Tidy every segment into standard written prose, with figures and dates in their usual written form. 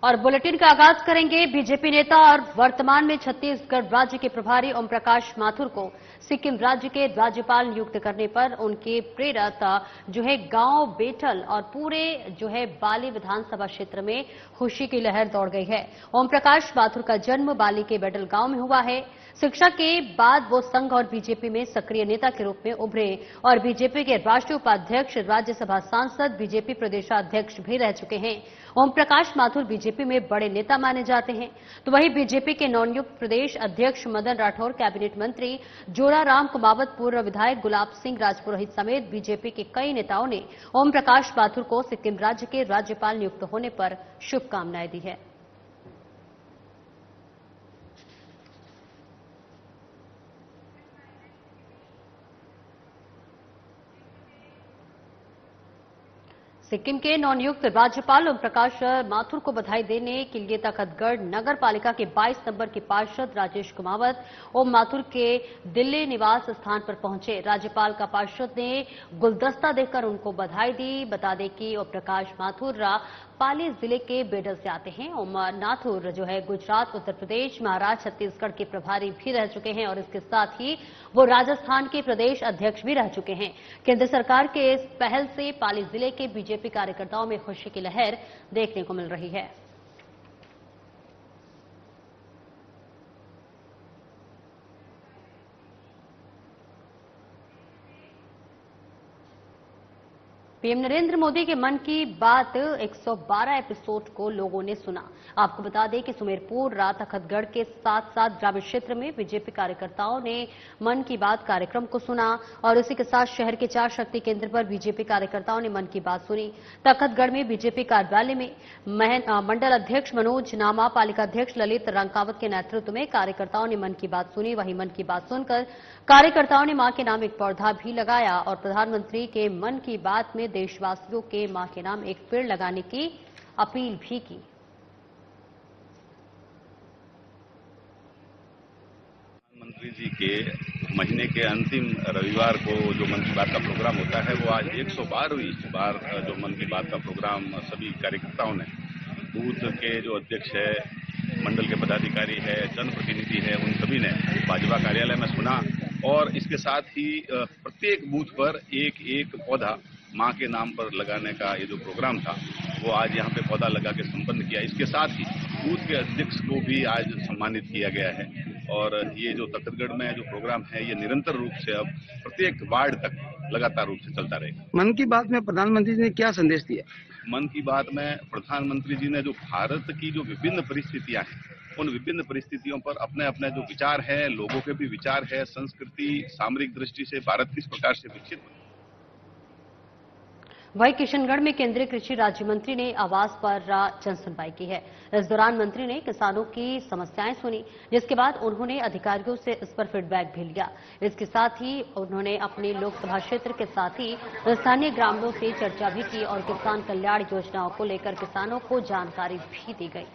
और बुलेटिन का आगाज करेंगे। बीजेपी नेता और वर्तमान में छत्तीसगढ़ राज्य के प्रभारी ओम प्रकाश माथुर को सिक्किम राज्य के राज्यपाल नियुक्त करने पर उनके प्रेरक जो है गांव बेटल और पूरे जो है बाली विधानसभा क्षेत्र में खुशी की लहर दौड़ गई है। ओम प्रकाश माथुर का जन्म बाली के बेटल गांव में हुआ है। शिक्षा के बाद वो संघ और बीजेपी में सक्रिय नेता के रूप में उभरे और बीजेपी के राष्ट्रीय उपाध्यक्ष, राज्यसभा सांसद, बीजेपी प्रदेशाध्यक्ष भी रह चुके हैं। ओम प्रकाश माथुर बीजेपी में बड़े नेता माने जाते हैं। तो वहीं बीजेपी के नवनियुक्त प्रदेश अध्यक्ष मदन राठौर, कैबिनेट मंत्री जोराराम कुमावत, पूर्व विधायक गुलाब सिंह राजपुरोहित समेत बीजेपी के कई नेताओं ने ओम प्रकाश माथुर को सिक्किम राज्य के राज्यपाल नियुक्त होने पर शुभकामनाएं दी है। सिक्किम के नवनियुक्त राज्यपाल ओम प्रकाश माथुर को बधाई देने के लिए तखतगढ़ नगर पालिका के 22 नंबर के पार्षद राजेश कुमावत ओम माथुर के दिल्ली निवास स्थान पर पहुंचे। राज्यपाल का पार्षद ने गुलदस्ता देकर उनको बधाई दी। बता दें कि ओम प्रकाश माथुर पाली जिले के बेडल से आते हैं। ओम माथुर जो है गुजरात, उत्तर प्रदेश, महाराष्ट्र, छत्तीसगढ़ के प्रभारी भी रह चुके हैं और इसके साथ ही वो राजस्थान के प्रदेश अध्यक्ष भी रह चुके हैं। केंद्र सरकार के इस पहल से पाली जिले के बीजेपी कार्यकर्ताओं में खुशी की लहर देखने को मिल रही है। पीएम नरेंद्र मोदी के मन की बात 112 एपिसोड को लोगों ने सुना। आपको बता दें कि सुमेरपुर, तखतगढ़ के साथ साथ ग्रामीण क्षेत्र में बीजेपी कार्यकर्ताओं ने मन की बात कार्यक्रम को सुना और इसी के साथ शहर के 4 शक्ति केंद्र पर बीजेपी कार्यकर्ताओं ने मन की बात सुनी। तखतगढ़ में बीजेपी कार्यालय में मंडल अध्यक्ष मनोज नामा, पालिका अध्यक्ष ललित रंकावत के नेतृत्व में कार्यकर्ताओं ने मन की बात सुनी। वहीं मन की बात सुनकर कार्यकर्ताओं ने मां के नाम एक पौधा भी लगाया और प्रधानमंत्री के मन की बात में देशवासियों के मां के नाम एक पेड़ लगाने की अपील भी की। प्रधानमंत्री जी के महीने के अंतिम रविवार को जो मन की बात का प्रोग्राम होता है वो आज 112वीं बार जो मन की बात का प्रोग्राम सभी कार्यकर्ताओं ने, बूथ के जो अध्यक्ष है, मंडल के पदाधिकारी है, जनप्रतिनिधि है, उन सभी ने भाजपा कार्यालय में सुना और इसके साथ ही प्रत्येक बूथ पर एक एक पौधा मां के नाम पर लगाने का ये जो प्रोग्राम था वो आज यहाँ पे पौधा लगा के संपन्न किया। इसके साथ ही बूथ के अध्यक्ष को भी आज सम्मानित किया गया है और ये जो तखतगढ़ में जो प्रोग्राम है ये निरंतर रूप से अब प्रत्येक वार्ड तक लगातार रूप से चलता रहेगा। मन की बात में प्रधानमंत्री जी ने क्या संदेश दिया? मन की बात में प्रधानमंत्री जी ने जो भारत की जो विभिन्न परिस्थितियां हैं, उन विभिन्न परिस्थितियों पर अपने अपने जो विचार है, लोगों के भी विचार है, संस्कृति सामरिक दृष्टि से भारत किस प्रकार से विकसित। वहीं किशनगढ़ में केंद्रीय कृषि राज्य मंत्री ने आवास पर जनसुनवाई की है। इस दौरान मंत्री ने किसानों की समस्याएं सुनी, जिसके बाद उन्होंने अधिकारियों से इस पर फीडबैक भी लिया। इसके साथ ही उन्होंने अपने लोकसभा क्षेत्र के साथ ही स्थानीय ग्रामीणों से चर्चा भी की और किसान कल्याण योजनाओं को लेकर किसानों को जानकारी भी दी गई।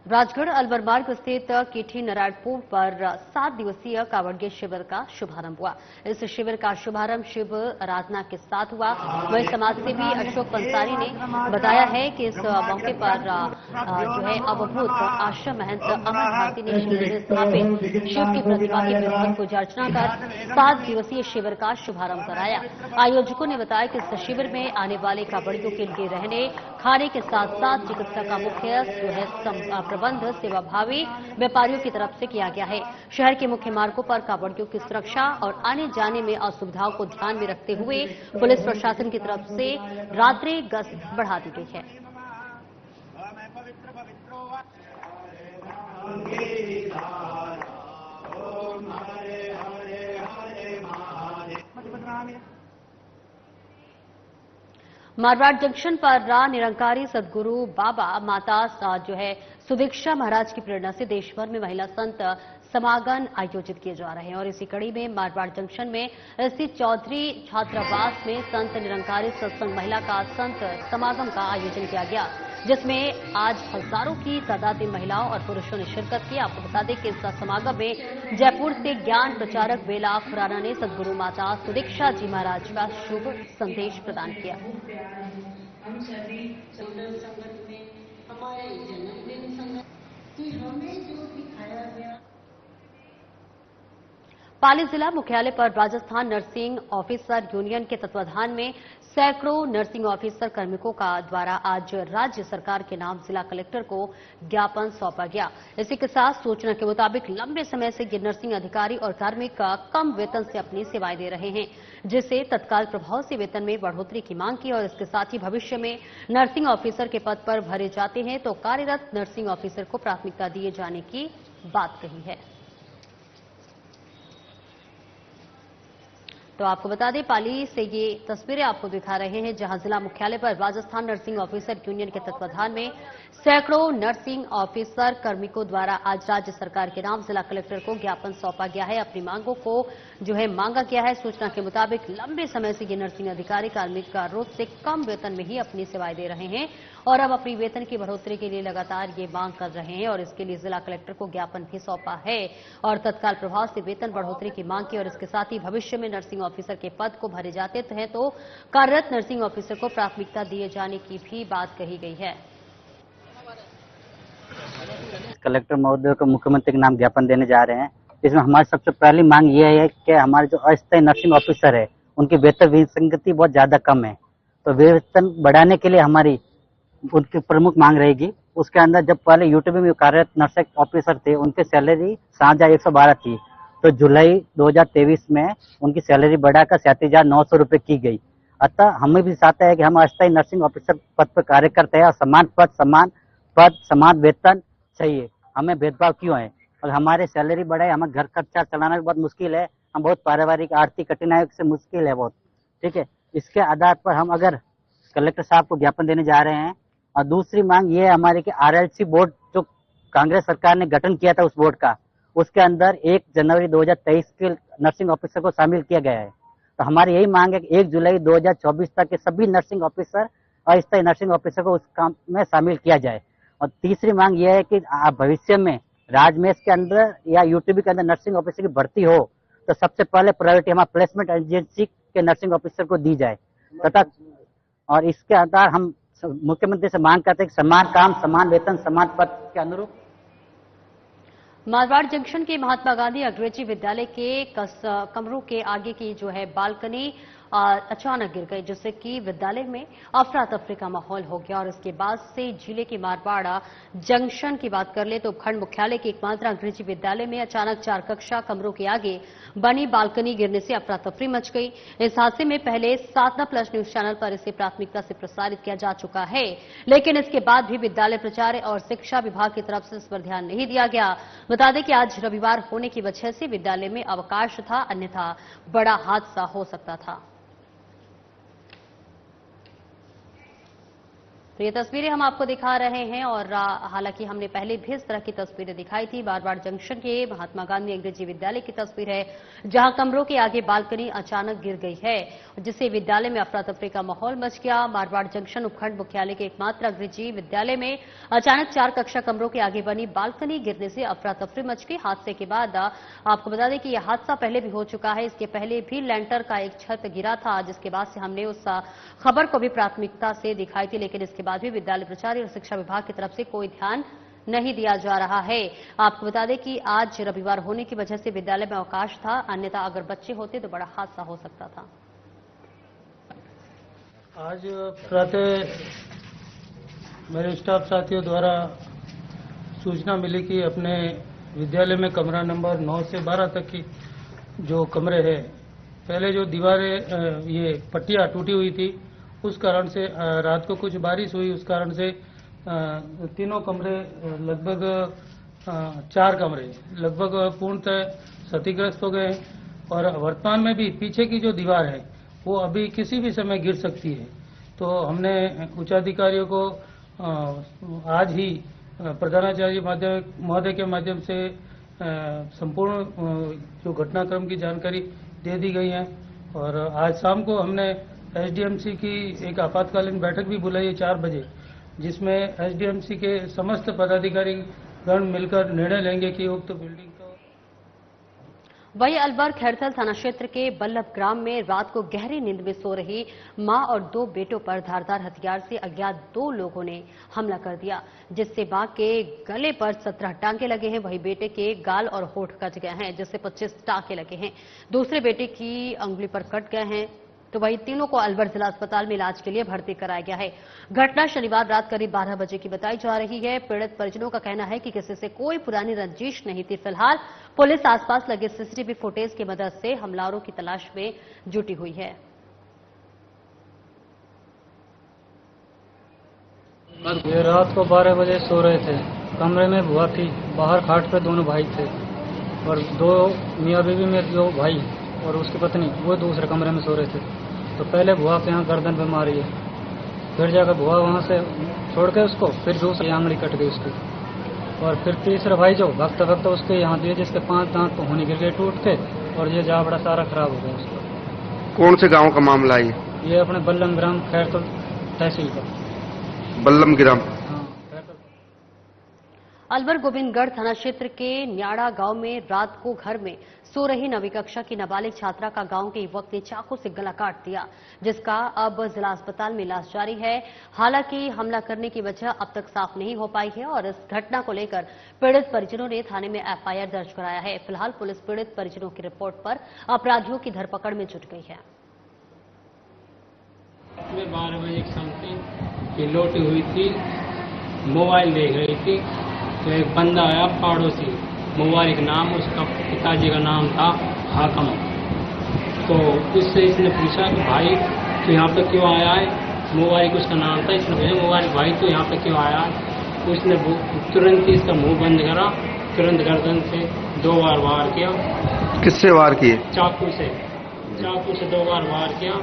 राजगढ़ अलवर मार्ग स्थित केठी नारायणपुर पर 7 दिवसीय कांवड़िया शिविर का शुभारंभ हुआ। इस शिविर का शुभारंभ शिव आराधना के साथ हुआ। वहीं समाजसेवी अशोक पंसारी ने बताया है कि इस मौके पर जो है अवभूत आश्रम महंत अमर भारती ने शिविर में स्थापित शिव की प्रतिमा की विधिवत पूजा अर्चना कर 7 दिवसीय शिविर का शुभारंभ कराया। आयोजकों ने बताया कि इस शिविर में आने वाले कांवड़ियों के लिए रहने, खाने के साथ साथ चिकित्सा का मुख्य जो है प्रबंध सेवाभावी व्यापारियों की तरफ से किया गया है। शहर के मुख्य मार्गों पर कांवड़ियों की सुरक्षा और आने जाने में असुविधाओं को ध्यान में रखते हुए पुलिस प्रशासन की तरफ से रात्रि गश्त बढ़ा दी गई है। मारवाड़ जंक्शन पर निरंकारी सदगुरु बाबा माता जो है सुदीक्षा महाराज की प्रेरणा से देश भर में महिला संत समागम आयोजित किए जा रहे हैं और इसी कड़ी में मारवाड़ जंक्शन में स्थित चौधरी छात्रावास में संत निरंकारी सत्संग महिला का संत समागम का आयोजन किया गया। जिसमें आज हजारों की तादाद में महिलाओं और पुरुषों ने शिरकत की। आपको बता दें कि इस समागम में जयपुर से ज्ञान प्रचारक बेला खुराना ने सदगुरु माता सुदीक्षा जी महाराज का शुभ संदेश प्रदान किया। हम सभी संगत में हमारे जन्मदिन संगत कि हमें जो दिखाया गया। पाली जिला मुख्यालय पर राजस्थान नर्सिंग ऑफिसर यूनियन के तत्वाधान में सैकड़ों नर्सिंग ऑफिसर कार्मिकों का द्वारा आज राज्य सरकार के नाम जिला कलेक्टर को ज्ञापन सौंपा गया। इसी के साथ सूचना के मुताबिक लंबे समय से ये नर्सिंग अधिकारी और कार्मिक कम वेतन से अपनी सेवाएं दे रहे हैं, जिससे तत्काल प्रभाव से वेतन में बढ़ोतरी की मांग की और इसके साथ ही भविष्य में नर्सिंग ऑफिसर के पद पर भरे जाते हैं तो कार्यरत नर्सिंग ऑफिसर को प्राथमिकता दिए जाने की बात कही है। तो आपको बता दें, पाली से ये तस्वीरें आपको दिखा रहे हैं, जहां जिला मुख्यालय पर राजस्थान नर्सिंग ऑफिसर यूनियन के तत्वाधान में सैकड़ों नर्सिंग ऑफिसर कार्मिकों द्वारा आज राज्य सरकार के नाम जिला कलेक्टर को ज्ञापन सौंपा गया है। अपनी मांगों को मांगा गया है। सूचना के मुताबिक लंबे समय से ये नर्सिंग अधिकारी कार्मिक का रोज से कम वेतन में ही अपनी सेवाएं दे रहे हैं और अब अपनी वेतन की बढ़ोतरी के लिए लगातार ये मांग कर रहे हैं और इसके लिए जिला कलेक्टर को ज्ञापन भी सौंपा है और तत्काल प्रभाव से वेतन बढ़ोतरी की मांग की और इसके साथ ही भविष्य में नर्सिंग ऑफिसर के पद को भरे जाते हैं तो कार्यरत नर्सिंग ऑफिसर को प्राथमिकता दिए जाने की भी बात कही गई है। कलेक्टर महोदय को मुख्यमंत्री के नाम ज्ञापन देने जा रहे हैं। इसमें हमारी सबसे पहली मांग ये है कि हमारे जो अस्थायी नर्सिंग ऑफिसर है उनकी वेतन विसंगति बहुत ज्यादा कम है, तो वेतन बढ़ाने के लिए हमारी उनकी प्रमुख मांग रहेगी। उसके अंदर जब पहले यूटीबी में कार्यरत नर्सिंग ऑफिसर थे उनकी सैलरी 7,112 थी, तो जुलाई 2023 में उनकी सैलरी बढ़ाकर 37,900 रुपये की गई। अतः हमें भी चाहता है कि हम अस्थायी नर्सिंग ऑफिसर पद पर कार्य करते हैं और समान पद समान वेतन चाहिए। हमें भेदभाव क्यों है? और हमारे सैलरी बढ़ाए, हमें घर खर्चा चलाना भी बहुत मुश्किल है, हम बहुत पारिवारिक आर्थिक कठिनाइयों से मुश्किल है बहुत, ठीक है। इसके आधार पर हम अगर कलेक्टर साहब को ज्ञापन देने जा रहे हैं। और दूसरी मांग ये है हमारी कि RLC बोर्ड जो कांग्रेस सरकार ने गठन किया था उस बोर्ड का, उसके अंदर 1 जनवरी 2023 के नर्सिंग ऑफिसर को शामिल किया गया है। तो हमारी यही मांग है कि 1 जुलाई 2024 तक के सभी नर्सिंग ऑफिसर और अस्थायी नर्सिंग ऑफिसर को उस काम में शामिल किया जाए। और तीसरी मांग यह है कि भविष्य में राजमेश के अंदर या यूटीबी के अंदर नर्सिंग ऑफिसर की भर्ती हो तो सबसे पहले प्रायोरिटी हमारे प्लेसमेंट एजेंसी के नर्सिंग ऑफिसर को दी जाए तथा और इसके आधार हम मुख्यमंत्री से मांग करते हैं कि समान काम समान वेतन समान पद के अनुरूप। मारवाड़ जंक्शन के महात्मा गांधी अंग्रेजी विद्यालय के कमरों के आगे की बालकनी अचानक गिर गई, जिससे कि विद्यालय में अफरा तफरी का माहौल हो गया और इसके बाद से जिले की मारवाड़ा जंक्शन की बात कर ले तो उपखंड मुख्यालय के एकमात्र अंग्रेजी विद्यालय में अचानक 4 कक्षा कमरों के आगे बनी बालकनी गिरने से अफरा तफरी मच गई। इस हादसे में पहले साधना प्लस न्यूज चैनल पर इसे प्राथमिकता से प्रसारित किया जा चुका है, लेकिन इसके बाद भी विद्यालय प्रचार और शिक्षा विभाग की तरफ से इस पर ध्यान नहीं दिया गया। बता दें कि आज रविवार होने की वजह से विद्यालय में अवकाश था, अन्यथा बड़ा हादसा हो सकता था। तो ये तस्वीरें हम आपको दिखा रहे हैं और हालांकि हमने पहले भी इस तरह की तस्वीरें दिखाई थी। मारवाड़ जंक्शन के महात्मा गांधी अंग्रेजी विद्यालय की तस्वीर है, जहां कमरों के आगे बालकनी अचानक गिर गई है, जिससे विद्यालय में अफरा तफरी का माहौल मच गया। मारवाड़ जंक्शन उपखंड मुख्यालय के एकमात्र अंग्रेजी विद्यालय में अचानक 4 कक्षा कमरों के आगे बनी बालकनी गिरने से अफरा तफरी मच गई। हादसे के बाद आपको बता दें कि यह हादसा पहले भी हो चुका है। इसके पहले भी लेंटर का एक छत गिरा था, जिसके बाद से हमने उस खबर को भी प्राथमिकता से दिखाई थी, लेकिन इसके बाद भी विद्यालय प्रचार और शिक्षा विभाग की तरफ से कोई ध्यान नहीं दिया जा रहा है। आपको बता दें कि आज रविवार होने की वजह से विद्यालय में अवकाश था, अन्यथा अगर बच्चे होते तो बड़ा हादसा हो सकता था। आज प्रातः मेरे स्टाफ साथियों द्वारा सूचना मिली कि अपने विद्यालय में कमरा नंबर 9 से 12 तक की जो कमरे हैं, पहले जो दीवारें ये पट्टियां टूटी हुई थी, उस कारण से रात को कुछ बारिश हुई, उस कारण से तीनों कमरे लगभग 4 कमरे लगभग पूर्णतः क्षतिग्रस्त हो गए और वर्तमान में भी पीछे की जो दीवार है वो अभी किसी भी समय गिर सकती है। तो हमने उच्चाधिकारियों को आज ही प्रधानाचार्य महोदय के माध्यम से संपूर्ण जो घटनाक्रम की जानकारी दे दी गई है और आज शाम को हमने SDMC की एक आपातकालीन बैठक भी बुलाई है 4 बजे, जिसमें एसडीएमसी के समस्त पदाधिकारी गण मिलकर निर्णय लेंगे कि उक्त बिल्डिंग का। वहीं अलवर खैरथल थाना क्षेत्र के बल्लभ ग्राम में रात को गहरी नींद में सो रही मां और 2 बेटों पर धारदार हथियार से अज्ञात 2 लोगों ने हमला कर दिया, जिससे मां के गले पर 17 टांके लगे हैं। वहीं बेटे के गाल और होठ कट गए हैं, जिससे 25 टांके लगे हैं। दूसरे बेटे की अंगुली पर कट गए हैं। तो वहीं तीनों को अलवर जिला अस्पताल में इलाज के लिए भर्ती कराया गया है। घटना शनिवार रात करीब 12 बजे की बताई जा रही है। पीड़ित परिजनों का कहना है कि किसी से कोई पुरानी रंजिश नहीं थी। फिलहाल पुलिस आसपास लगे सीसीटीवी फुटेज की मदद से हमलावरों की तलाश में जुटी हुई है। ये रात को 12 बजे सो रहे थे। कमरे में बुआ थी, बाहर खाट पे दोनों भाई थे और 2 मियाँ बीवी में जो भाई और उसकी पत्नी वो दूसरे कमरे में सो रहे थे। तो पहले बुआ के यहाँ गर्दन पे मारी है, फिर जाकर बुआ वहाँ से छोड़ के उसको, फिर दूसरी आंगली कट गई उसकी, और फिर तीसरा भाई जो भगता भगता उसके यहाँ दिए, जिसके 5 दांत तो होने गिर गए टूट के, और ये जाबड़ा सारा खराब हो गया उसका। कौन से गांव का मामला है ये अपने बल्लम ग्राम खैरथल तहसील का। बल्लम ग्राम। अलवर गोविंदगढ़ थाना क्षेत्र के न्याड़ा गांव में रात को घर में सो रही 9वीं कक्षा की नाबालिग छात्रा का गांव के युवक ने चाकू से गला काट दिया, जिसका अब जिला अस्पताल में इलाज जारी है। हालांकि हमला करने की वजह अब तक साफ नहीं हो पाई है और इस घटना को लेकर पीड़ित परिजनों ने थाने में एफआईआर दर्ज कराया है। फिलहाल पुलिस पीड़ित परिजनों की रिपोर्ट पर अपराधियों की धरपकड़ में जुट गई है। 12 बजे की समथिंग ये लौटी हुई थी, मोबाइल देख रही थी, तो एक बंदा आया पड़ोसी, मोबाइल का नाम उसका पिताजी का नाम था हाकम। तो उससे इसने पूछा कि भाई तो यहाँ पे क्यों आया है, मोबाइल का उसका नाम था। इसने पूछा मोबाइल भाई तो यहाँ पे क्यों आया है। उसने तुरंत ही इसका मुंह बंद करा, तुरंत गर्दन से 2 बार वार किया। किससे वार किए? चाकू से 2 बार वार किया।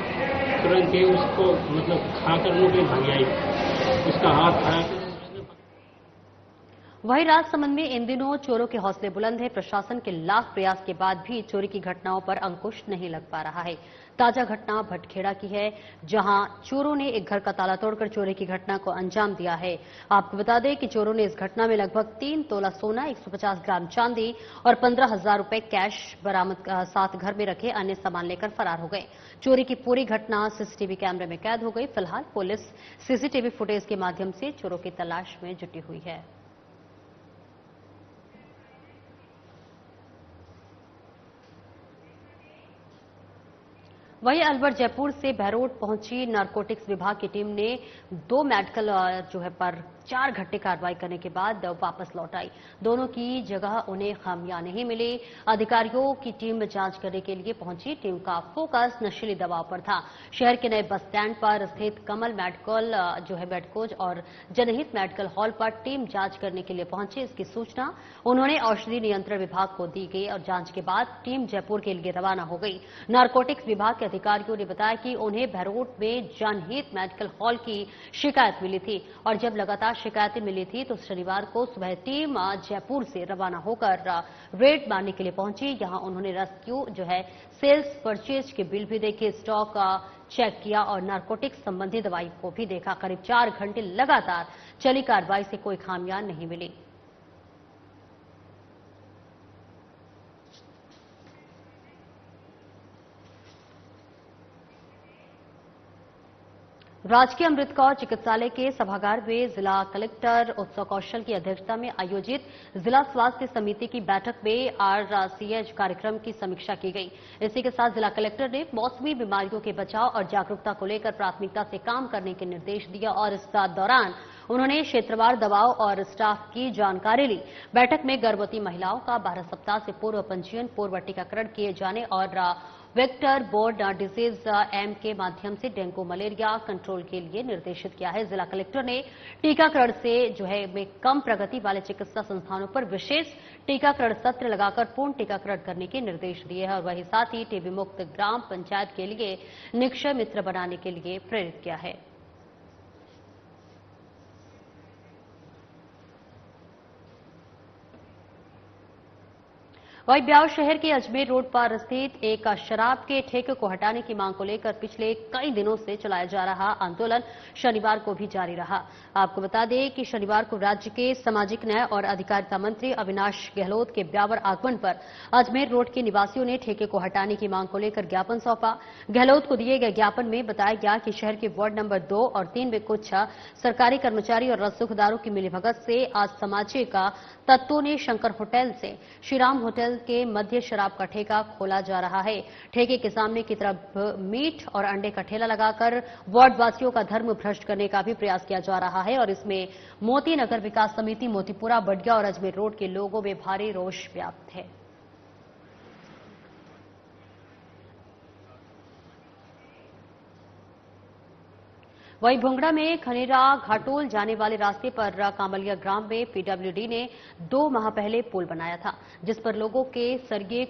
तुरंत ही उसको मतलब खाकर मुंह में भाग आई, उसका हाथ खाया। वहीं राजसमंद में इन दिनों चोरों के हौसले बुलंद है। प्रशासन के लाख प्रयास के बाद भी चोरी की घटनाओं पर अंकुश नहीं लग पा रहा है। ताजा घटना भटखेड़ा की है, जहां चोरों ने एक घर का ताला तोड़कर चोरी की घटना को अंजाम दिया है। आपको बता दें कि चोरों ने इस घटना में लगभग 3 तोला सोना, 150 ग्राम चांदी और 15,000 रुपए कैश बरामद साथ घर में रखे अन्य सामान लेकर फरार हो गए। चोरी की पूरी घटना सीसीटीवी कैमरे में कैद हो गई। फिलहाल पुलिस सीसीटीवी फुटेज के माध्यम से चोरों की तलाश में जुटी हुई है। वहीं अलवर जयपुर से बहरोड पहुंची नारकोटिक्स विभाग की टीम ने 2 मेडिकल पर 4 घंटे कार्रवाई करने के बाद वापस लौट आई। दोनों की जगह उन्हें खामियां नहीं मिली। अधिकारियों की टीम जांच करने के लिए पहुंची। टीम का फोकस नशीली दवाओं पर था। शहर के नए बस स्टैंड पर स्थित कमल मेडिकल मेडकोज और जनहित मेडिकल हॉल पर टीम जांच करने के लिए पहुंची। इसकी सूचना उन्होंने औषधि नियंत्रण विभाग को दी गई और जांच के बाद टीम जयपुर के लिए रवाना हो गई। नारकोटिक्स विभाग के अधिकारियों ने बताया कि उन्हें बहरोड में जनहित मेडिकल हॉल की शिकायत मिली थी और जब लगातार शिकायतें मिली थी तो शनिवार को सुबह टीम जयपुर से रवाना होकर रेड मारने के लिए पहुंची। यहां उन्होंने रेस्क्यू सेल्स परचेज के बिल भी देखे, स्टॉक चेक किया और नारकोटिक्स संबंधी दवाई को भी देखा। करीब 4 घंटे लगातार चली कार्रवाई से कोई खामियां नहीं मिली। राजकीय अमृत कौर चिकित्सालय के सभागार में जिला कलेक्टर उत्सव कौशल की अध्यक्षता में आयोजित जिला स्वास्थ्य समिति की बैठक में आरसीएच कार्यक्रम की समीक्षा की गई। इसी के साथ जिला कलेक्टर ने मौसमी बीमारियों के बचाव और जागरूकता को लेकर प्राथमिकता से काम करने के निर्देश दिए और इस दौरान उन्होंने क्षेत्रवार दवाओं और स्टाफ की जानकारी ली। बैठक में गर्भवती महिलाओं का 12 सप्ताह से पूर्व पंजीयन, पूर्व टीकाकरण किए जाने और वेक्टर बोर्ड डिजीज एम के माध्यम से डेंगू मलेरिया कंट्रोल के लिए निर्देशित किया है। जिला कलेक्टर ने टीकाकरण से में कम प्रगति वाले चिकित्सा संस्थानों पर विशेष टीकाकरण सत्र लगाकर पूर्ण टीकाकरण करने के निर्देश दिए हैं और वहीं साथ ही टीबी मुक्त ग्राम पंचायत के लिए निक्षय मित्र बनाने के लिए प्रेरित किया है। वहीं ब्यावर शहर के अजमेर रोड पर स्थित एक शराब के ठेके को हटाने की मांग को लेकर पिछले कई दिनों से चलाया जा रहा आंदोलन शनिवार को भी जारी रहा। आपको बता दें कि शनिवार को राज्य के सामाजिक न्याय और अधिकारिता मंत्री अविनाश गहलोत के ब्यावर आगमन पर अजमेर रोड के निवासियों ने ठेके को हटाने की मांग को लेकर ज्ञापन सौंपा। गहलोत को दिए गए ज्ञापन में बताया गया कि शहर के वार्ड नंबर 2 और 3 में कुछ सरकारी कर्मचारी और रसूखदारों की मिलीभगत से आज सामाजिक तत्वों ने शंकर होटल से श्रीराम होटल के मध्य शराब का ठेका खोला जा रहा है। ठेके के सामने की तरफ मीट और अंडे का ठेला लगाकर वार्ड वासियों का धर्म भ्रष्ट करने का भी प्रयास किया जा रहा है और इसमें मोती नगर विकास समिति, मोतीपुरा, बडिया और अजमेर रोड के लोगों में भारी रोष व्याप्त है। वहीं भुंगड़ा में खनेरा घाटोल जाने वाले रास्ते पर कामलिया ग्राम में पीडब्ल्यूडी ने 2 माह पहले पुल बनाया था, जिस पर लोगों के सरिये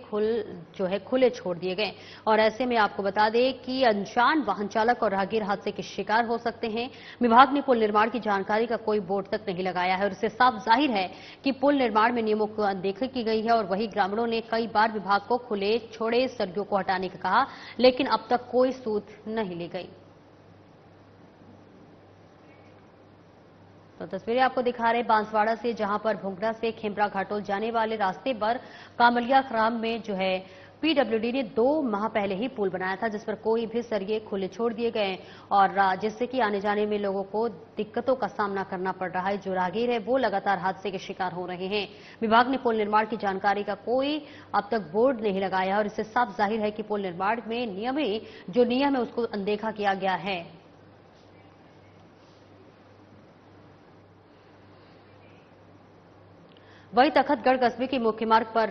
खुले छोड़ दिए गए और ऐसे में आपको बता दें कि अनजान वाहन चालक और राहगीर हादसे के शिकार हो सकते हैं। विभाग ने पुल निर्माण की जानकारी का कोई बोर्ड तक नहीं लगाया है और इससे साफ जाहिर है कि पुल निर्माण में नियमों की अनदेखी की गई है। और वहीं ग्रामीणों ने कई बार विभाग को खुले छोड़े सरियों को हटाने का कहा, लेकिन अब तक कोई सूद नहीं ली गई। तो तस्वीरें आपको दिखा रहे बांसवाड़ा से, जहां पर भुंगड़ा से खेमरा घाटोल जाने वाले रास्ते पर कामलिया ग्राम में पीडब्ल्यूडी ने 2 माह पहले ही पुल बनाया था, जिस पर कोई भी सरिये खुले छोड़ दिए गए और जिससे कि आने जाने में लोगों को दिक्कतों का सामना करना पड़ रहा है। जो राहगीर है वो लगातार हादसे के शिकार हो रहे हैं। विभाग ने पुल निर्माण की जानकारी का कोई अब तक बोर्ड नहीं लगाया और इससे साफ जाहिर है कि पुल निर्माण में नियम है उसको अनदेखा किया गया है। वहीं तखतगढ़ कस्बे के मुख्य मार्ग पर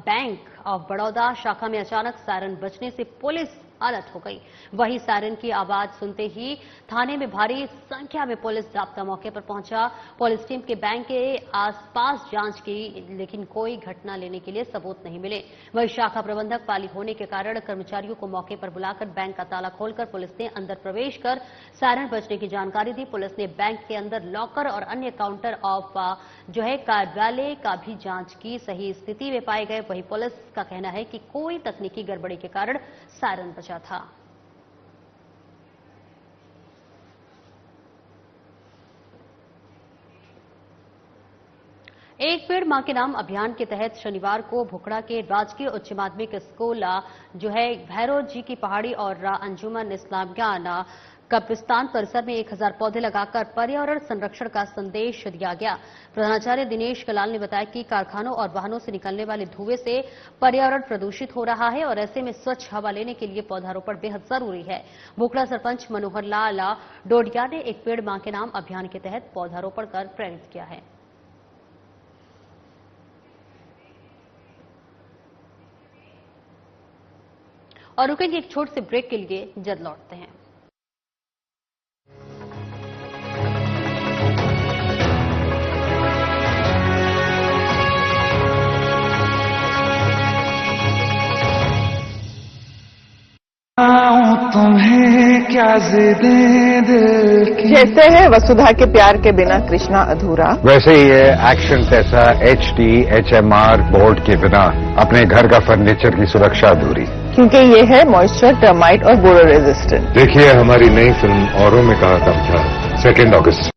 बैंक ऑफ बड़ौदा शाखा में अचानक सायरन बजने से पुलिस अलर्ट हो गई। वहीं सायरन की आवाज सुनते ही थाने में भारी संख्या में पुलिस जाब्ता मौके पर पहुंचा। पुलिस टीम के बैंक के आसपास जांच की, लेकिन कोई घटना लेने के लिए सबूत नहीं मिले। वहीं शाखा प्रबंधक पाली होने के कारण कर्मचारियों को मौके पर बुलाकर बैंक का ताला खोलकर पुलिस ने अंदर प्रवेश कर सायरन बजने की जानकारी दी। पुलिस ने बैंक के अंदर लॉकर और अन्य काउंटर ऑफ कार्यालय का भी जांच की, सही स्थिति में पाए गए। वहीं पुलिस का कहना है कि कोई तकनीकी गड़बड़ी के कारण सायरन बजा था। एक पेड़ मां के नाम अभियान के तहत शनिवार को भुखड़ा के राजकीय उच्च माध्यमिक स्कूल भैरव जी की पहाड़ी और अंजुमन इस्लामिया कब्रिस्तान परिसर में 1000 पौधे लगाकर पर्यावरण संरक्षण का संदेश दिया गया। प्रधानाचार्य दिनेश कलाल ने बताया कि कारखानों और वाहनों से निकलने वाले धुएं से पर्यावरण प्रदूषित हो रहा है और ऐसे में स्वच्छ हवा लेने के लिए पौधारोपण बेहद जरूरी है। भुखड़ा सरपंच मनोहर लाल डोडिया ने एक पेड़ मां के नाम अभियान के तहत पौधारोपण कर प्रेरित किया है। और रुकेंगे एक छोटे से ब्रेक के लिए, जल्द लौटते हैं। तुम्हें क्या ज़िदें दिल की। जैसे है वसुधा के प्यार के बिना कृष्णा अधूरा, वैसे ही है एक्शन जैसा HD HMR बोर्ड के बिना अपने घर का फर्नीचर की सुरक्षा अधूरी, क्योंकि ये है मॉइस्चर, टर्माइट और बोरो रेजिस्टेंट। देखिए हमारी नई फिल्म औरों में कहा कम था, 2 अगस्त।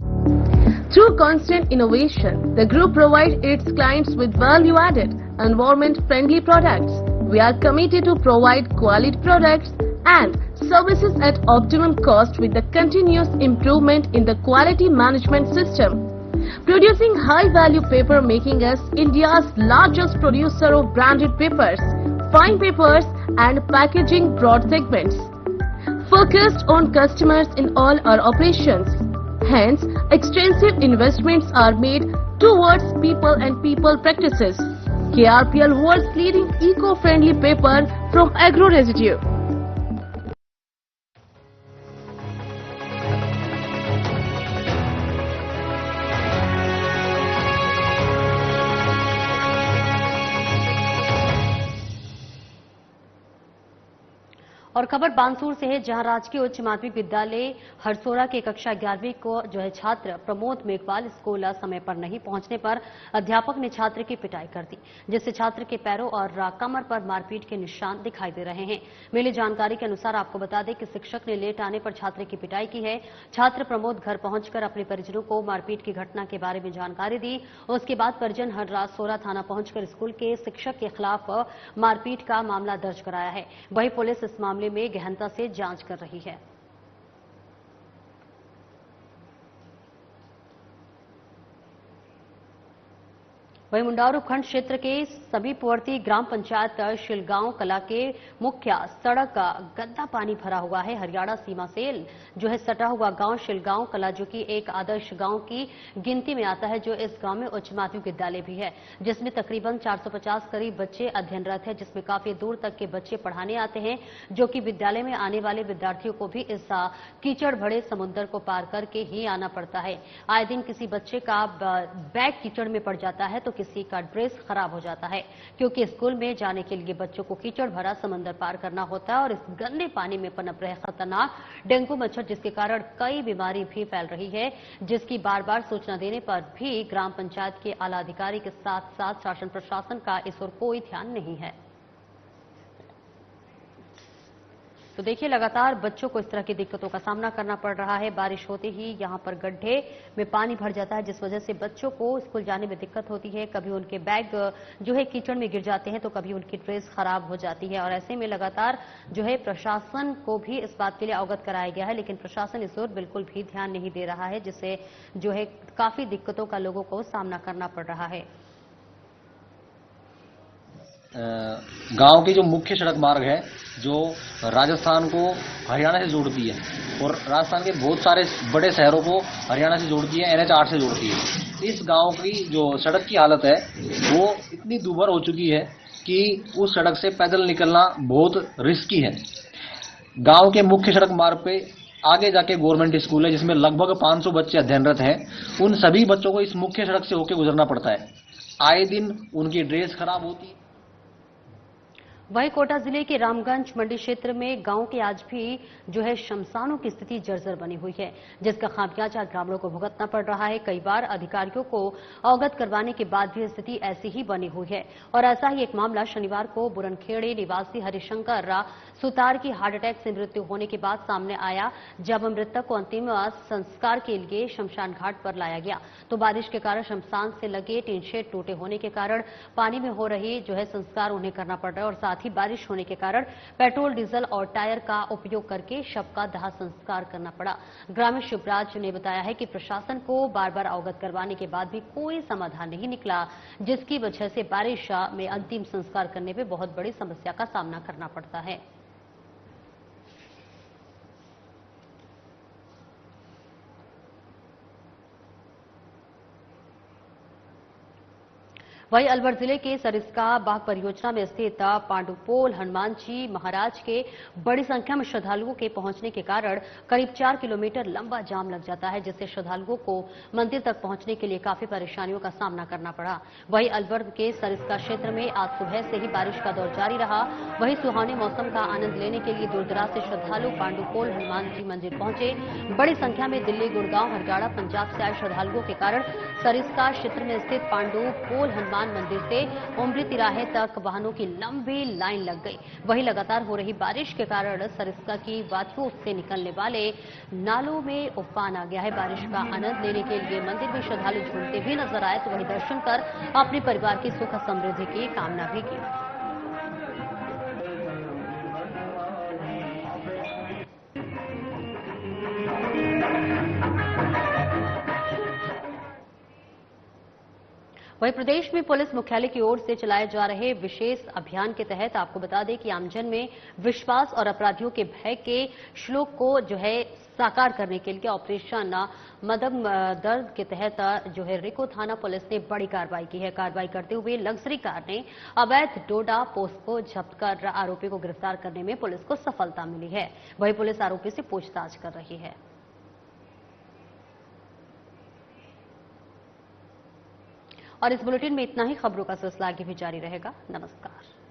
Through constant innovation, the group provides its clients with value-added, environment-friendly products. We are committed to provide quality products and services at optimum cost with the continuous improvement in the quality management system. Producing high-value paper, making us India's largest producer of branded papers, fine papers and packaging broad segments. Focused on customers in all our operations. Hence, extensive investments are made towards people and people practices. KRPL, world's leading eco-friendly paper from agro residue. और खबर बानसूर से है, जहां राजकीय उच्च माध्यमिक विद्यालय हरसोरा के कक्षा 11वीं को छात्र प्रमोद मेघवाल स्कूल समय पर नहीं पहुंचने पर अध्यापक ने छात्र की पिटाई कर दी, जिससे छात्र के पैरों और कमर पर मारपीट के निशान दिखाई दे रहे हैं। मिली जानकारी के अनुसार आपको बता दें कि शिक्षक ने लेट आने पर छात्र की पिटाई की है। छात्र प्रमोद घर पहुंचकर अपने परिजनों को मारपीट की घटना के बारे में जानकारी दी। उसके बाद परिजन हरसोरा थाना पहुंचकर स्कूल के शिक्षक के खिलाफ मारपीट का मामला दर्ज कराया है। वहीं पुलिस इस मामले में गहनता से जांच कर रही है। वहीं मुंडारू उपखंड क्षेत्र के समीपवर्ती ग्राम पंचायत शिलगांव कला के मुख्य सड़क गंदा पानी भरा हुआ है। हरियाणा सीमा से सटा हुआ गांव शिलगांव कला, जो कि एक आदर्श गांव की गिनती में आता है, जो इस गांव में उच्च माध्यमिक विद्यालय भी है, जिसमें तकरीबन 450 करीब बच्चे अध्ययनरत हैं, जिसमें काफी दूर तक के बच्चे पढ़ाने आते हैं, जो कि विद्यालय में आने वाले विद्यार्थियों को भी इस कीचड़ भरे समुद्र को पार करके ही आना पड़ता है। आए दिन किसी बच्चे का बैग कीचड़ में पड़ जाता है तो किसी का ड्रेस खराब हो जाता है, क्योंकि स्कूल में जाने के लिए बच्चों को कीचड़ भरा समंदर पार करना होता है और इस गंदे पानी में पनप रहे खतरनाक डेंगू मच्छर, जिसके कारण कई बीमारी भी फैल रही है, जिसकी बार बार सूचना देने पर भी ग्राम पंचायत के आला अधिकारी के साथ साथ शासन प्रशासन का इस ओर कोई ध्यान नहीं है। तो देखिए, लगातार बच्चों को इस तरह की दिक्कतों का सामना करना पड़ रहा है। बारिश होते ही यहां पर गड्ढे में पानी भर जाता है, जिस वजह से बच्चों को स्कूल जाने में दिक्कत होती है। कभी उनके बैग कीचड़ में गिर जाते हैं तो कभी उनकी ड्रेस खराब हो जाती है। और ऐसे में लगातार प्रशासन को भी इस बात के लिए अवगत कराया गया है, लेकिन प्रशासन इस ओर बिल्कुल भी ध्यान नहीं दे रहा है, जिससे काफी दिक्कतों का लोगों को सामना करना पड़ रहा है। गांव की जो मुख्य सड़क मार्ग है, जो राजस्थान को हरियाणा से जोड़ती है और राजस्थान के बहुत सारे बड़े शहरों को हरियाणा से जोड़ती है, NH 8 से जोड़ती है। इस गांव की जो सड़क की हालत है वो इतनी दुर्भर हो चुकी है कि उस सड़क से पैदल निकलना बहुत रिस्की है। गांव के मुख्य सड़क मार्ग पे आगे जाके गवर्नमेंट स्कूल है, जिसमें लगभग 500 बच्चे अध्ययनरत हैं। उन सभी बच्चों को इस मुख्य सड़क से होकर गुजरना पड़ता है। आए दिन उनकी ड्रेस खराब होती है। वहीं कोटा जिले के रामगंज मंडी क्षेत्र में गांव के आज भी शमशानों की स्थिति जर्जर बनी हुई है, जिसका खामियाजा ग्रामीणों को भुगतना पड़ रहा है। कई बार अधिकारियों को अवगत करवाने के बाद भी स्थिति ऐसी ही बनी हुई है। और ऐसा ही एक मामला शनिवार को बुरनखेड़े निवासी हरिशंकर सुतार की हार्ट अटैक से मृत्यु होने के बाद सामने आया, जब मृतक को अंतिम संस्कार के लिए शमशान घाट पर लाया गया तो बारिश के कारण शमशान से लगे टीन शेड टूटे होने के कारण पानी में हो रही संस्कार उन्हें करना पड़ रहा है। और साथ ही बारिश होने के कारण पेट्रोल, डीजल और टायर का उपयोग करके शव का दाह संस्कार करना पड़ा। ग्रामीण शिवराज ने बताया है कि प्रशासन को बार बार अवगत करवाने के बाद भी कोई समाधान नहीं निकला, जिसकी वजह से बारिश में अंतिम संस्कार करने में बहुत बड़ी समस्या का सामना करना पड़ता है। वहीं अलवर जिले के सरिस्का बाग परियोजना में स्थित पांडुपोल हनुमान जी महाराज के बड़ी संख्या में श्रद्धालुओं के पहुंचने के कारण करीब 4 किलोमीटर लंबा जाम लग जाता है, जिससे श्रद्धालुओं को मंदिर तक पहुंचने के लिए काफी परेशानियों का सामना करना पड़ा। वहीं अलवर के सरिस्का क्षेत्र में आज सुबह से ही बारिश का दौर जारी रहा। वहीं सुहाने मौसम का आनंद लेने के लिए दूर-दराज से श्रद्धालु पांडुपोल हनुमान जी मंदिर पहुंचे। बड़ी संख्या में दिल्ली, गुड़गांव, हरियाणा, पंजाब से आए श्रद्धालुओं के कारण सरिस्का क्षेत्र में स्थित पांडुपोल हनुमान मंदिर से उमरी तिराहे तक वाहनों की लंबी लाइन लग गई। वहीं लगातार हो रही बारिश के कारण सरिस्का की वादियों से निकलने वाले नालों में उफान आ गया है। बारिश का आनंद लेने के लिए मंदिर में श्रद्धालु झूमते भी नजर आए, तो वहीं दर्शन कर अपने परिवार की सुख समृद्धि की कामना भी की। वहीं प्रदेश में पुलिस मुख्यालय की ओर से चलाए जा रहे विशेष अभियान के तहत आपको बता दें कि आमजन में विश्वास और अपराधियों के भय के श्लोक को साकार करने के लिए ऑपरेशन मदम दर्द के तहत रिको थाना पुलिस ने बड़ी कार्रवाई की है। कार्रवाई करते हुए लग्जरी कार ने अवैध डोडा पोस्ट को जब्त कर आरोपी को गिरफ्तार करने में पुलिस को सफलता मिली है। वहीं पुलिस आरोपी से पूछताछ कर रही है। और इस बुलेटिन में इतना ही। खबरों का सिलसिला आगे भी जारी रहेगा। नमस्कार।